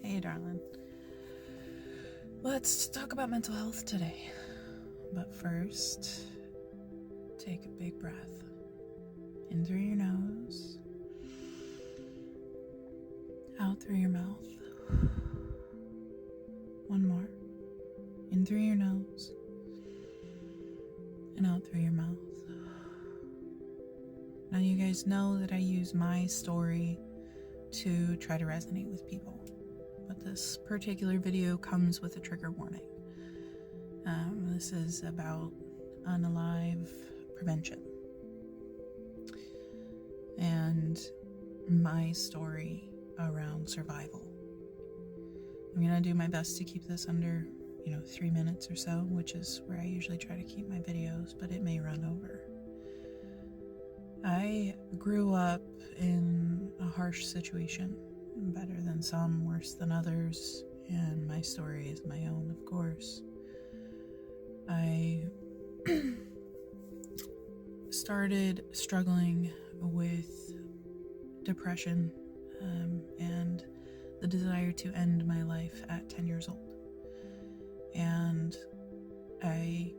Hey, darling. Let's talk about mental health today. But first, take a big breath. In through your nose, out through your mouth. One more. In through your nose, and out through your mouth. Now, you guys know that I use my story to try to resonate with people. But this particular video comes with a trigger warning. This is about Unalive prevention. And my story around survival. I'm going to do my best to keep this under, 3 minutes or so, which is where I usually try to keep my videos, but it may run over. I grew up in a harsh situation, better than some, worse than others, and my story is my own, of course. I started struggling with depression and the desire to end my life at 10 years old. And I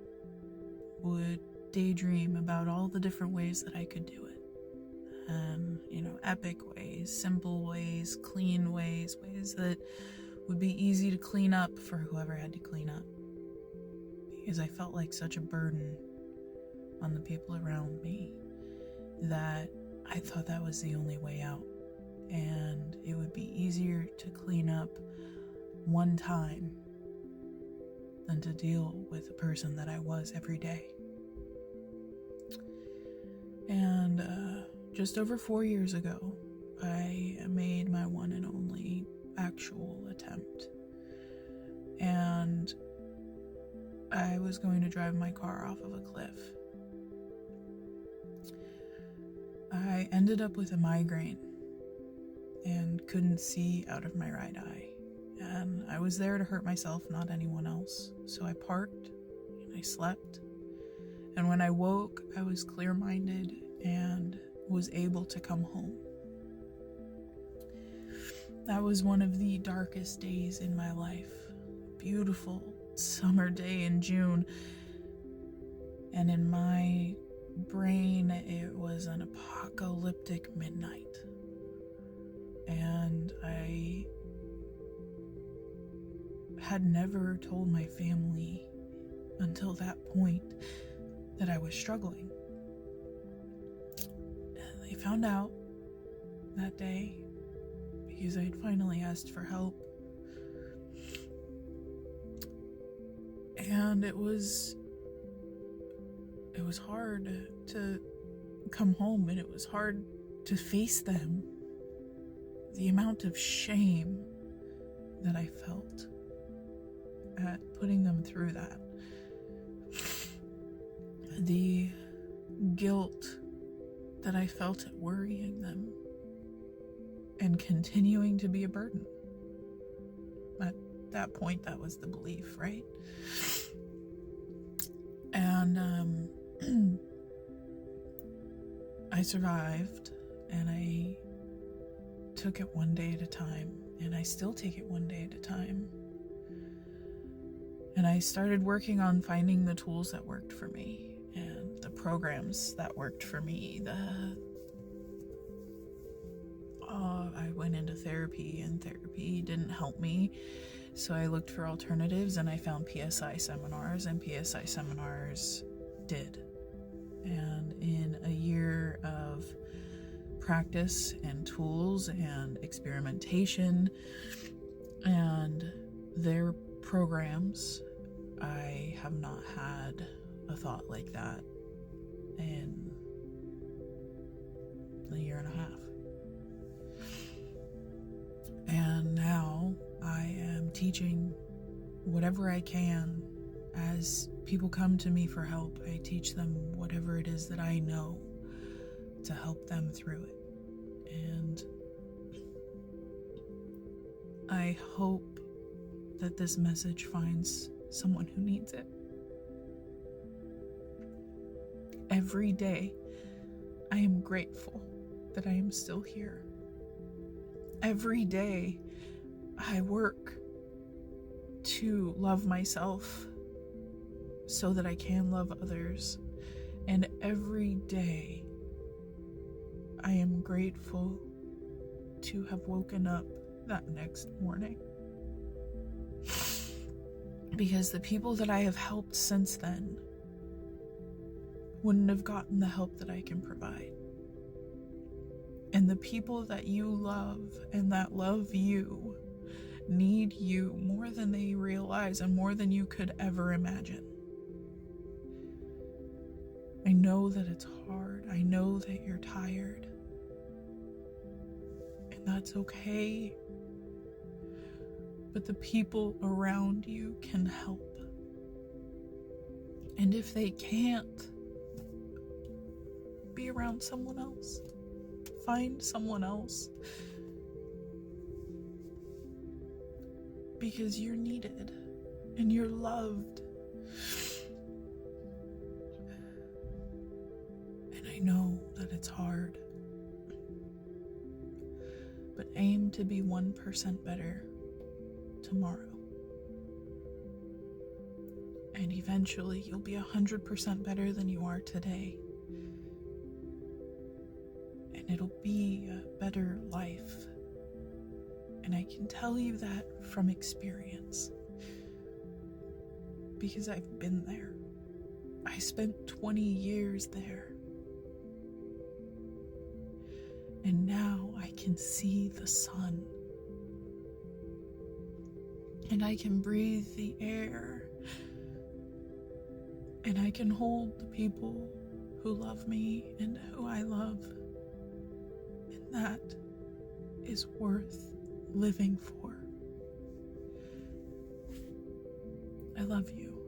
would daydream about all the different ways that I could do it. Epic ways, simple ways, clean ways, ways that would be easy to clean up for whoever had to clean up. Because I felt like such a burden on the people around me that I thought that was the only way out. And it would be easier to clean up one time than to deal with the person that I was every day. And just over 4 years ago, I made my one and only actual attempt. And I was going to drive my car off of a cliff. I ended up with a migraine and couldn't see out of my right eye. And I was there to hurt myself, not anyone else. So I parked and I slept. And when I woke, I was clear-minded and was able to come home. That was one of the darkest days in my life. Beautiful summer day in June. And in my brain, it was an apocalyptic midnight. And I had never told my family until that point that I was struggling. And they found out that day because I had finally asked for help. And it was hard to come home, and it was hard to face them. The amount of shame that I felt at putting them through that. The guilt that I felt at worrying them and continuing to be a burden. At that point, that was the belief, right? And I survived, and I took it one day at a time, and I still take it one day at a time. And I started working on finding the tools that worked for me and the programs that worked for me. I went into therapy, and therapy didn't help me. So I looked for alternatives, and I found PSI seminars, and PSI seminars did. And in a year of practice and tools and experimentation and their programs, I have not had a thought like that in a year and a half. And now I am teaching whatever I can. As people come to me for help, I teach them whatever it is that I know to help them through it. And I hope that this message finds someone who needs it. Every day, I am grateful that I am still here. Every day, I work to love myself so that I can love others. And every day, I am grateful to have woken up that next morning. Because the people that I have helped since then wouldn't have gotten the help that I can provide. And the people that you love and that love you need you more than they realize and more than you could ever imagine. I know that it's hard. I know that you're tired. And that's okay. But the people around you can help. And if they can't, be around someone else. Find someone else. Because you're needed and you're loved. And I know that it's hard. But aim to be 1% better tomorrow. And eventually you'll be 100% better than you are today. And it'll be a better life. And I can tell you that from experience. Because I've been there. I spent 20 years there. And now I can see the sun. And I can breathe the air. And I can hold the people who love me and who I love. And that is worth living for. I love you.